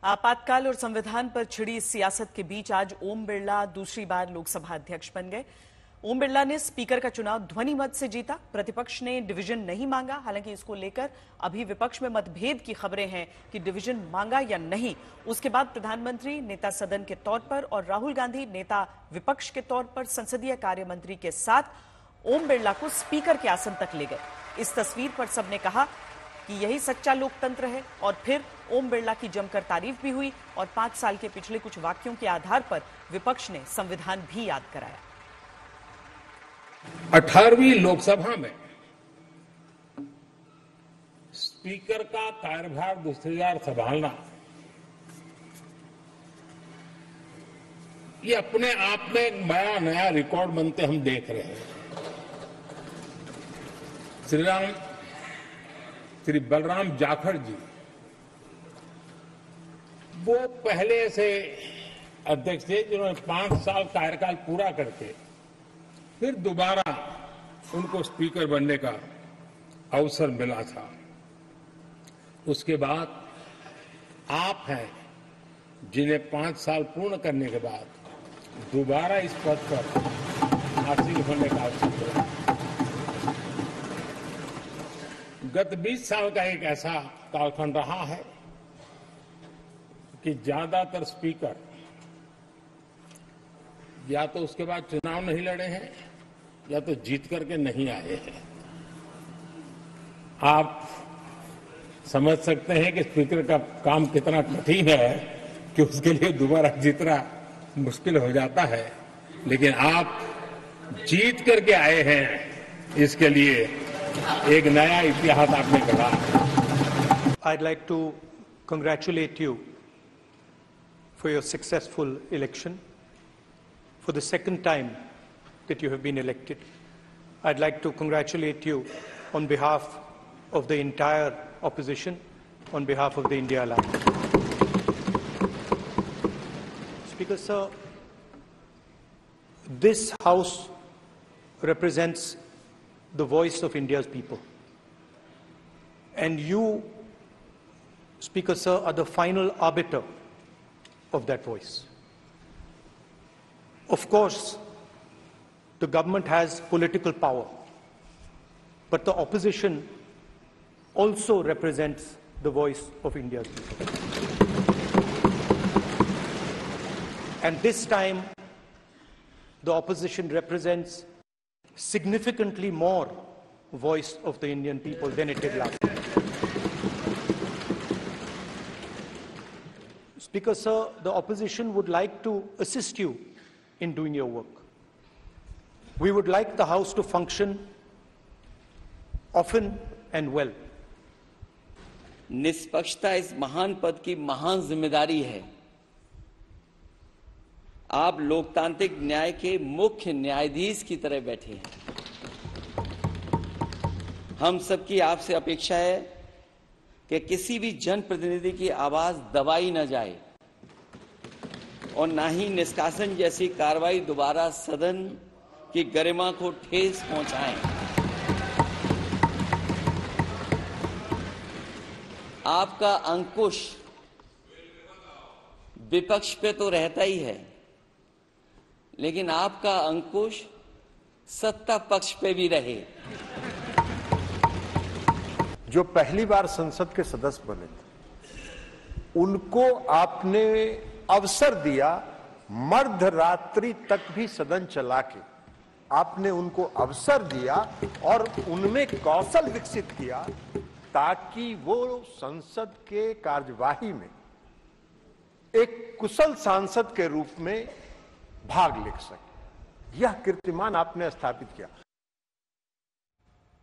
आपातकाल और संविधान पर छिड़ी सियासत के बीच आज ओम बिरला दूसरी बार लोकसभा अध्यक्ष बन गए। ओम बिरला ने स्पीकर का चुनाव ध्वनि मत से जीता। प्रतिपक्ष ने डिवीजन नहीं मांगा। हालांकि इसको लेकर अभी विपक्ष में मतभेद की खबरें हैं कि डिवीजन मांगा या नहीं। उसके बाद प्रधानमंत्री नेता सदन के तौर पर और राहुल गांधी नेता विपक्ष के तौर पर संसदीय कार्य मंत्री के साथ ओम बिरला को स्पीकर के आसन तक ले गए। इस तस्वीर पर सबने कहा कि यही सच्चा लोकतंत्र है और फिर ओम बिरला की जमकर तारीफ भी हुई और 5 साल के पिछले कुछ वाक्यों के आधार पर विपक्ष ने संविधान भी याद कराया। 18वीं लोकसभा में स्पीकर का कार्यभार दूसरी बार संभालना ये अपने आप में एक नया रिकॉर्ड बनते हम देख रहे हैं। श्री बलराम जाखड़ जी वो पहले से अध्यक्ष थे जिन्होंने 5 साल कार्यकाल पूरा करके फिर दोबारा उनको स्पीकर बनने का अवसर मिला था। उसके बाद आप हैं जिन्हें 5 साल पूर्ण करने के बाद दोबारा इस पद पर आसीन होने का अवसर मिला। गत 20 साल का एक ऐसा कालखंड रहा है कि ज्यादातर स्पीकर या तो उसके बाद चुनाव नहीं लड़े हैं या तो जीत करके नहीं आए हैं। आप समझ सकते हैं कि स्पीकर का काम कितना कठिन है कि उसके लिए दोबारा जीतना मुश्किल हो जाता है, लेकिन आप जीत करके आए हैं, इसके लिए एक नया इतिहास आपने गढ़ा। I'd like to congratulate you for your successful election. For the second time that you have been elected, I'd like to congratulate you on behalf of the entire opposition, on behalf of the India Alliance. Speaker Sir, this House represents the voice of India's people. And you, Speaker Sir, are the final arbiter of that voice. Of course, the government has political power, but the opposition also represents the voice of India's people. And this time, the opposition represents significantly more voice of the Indian people than it did last time. Speaker Sir, the opposition would like to assist you in doing your work. We would like the House to function often and well. निष्पक्षता इस महान पद की महान जिम्मेदारी है। आप लोकतांत्रिक न्याय के मुख्य न्यायाधीश की तरह बैठे हैं। हम सबकी आपसे अपेक्षा है कि किसी भी जनप्रतिनिधि की आवाज दबाई न जाए और न ही निष्कासन जैसी कार्रवाई दोबारा सदन की गरिमा को ठेस पहुंचाए। आपका अंकुश विपक्ष पे तो रहता ही है, लेकिन आपका अंकुश सत्ता पक्ष पे भी रहे। जो पहली बार संसद के सदस्य बने थे, उनको आपने अवसर दिया मध्यरात्रि तक भी सदन चला के आपने उनको अवसर दिया और उनमें कौशल विकसित किया ताकि वो संसद के कार्यवाही में एक कुशल सांसद के रूप में भाग ले सके। यह कीर्तिमान आपने स्थापित किया।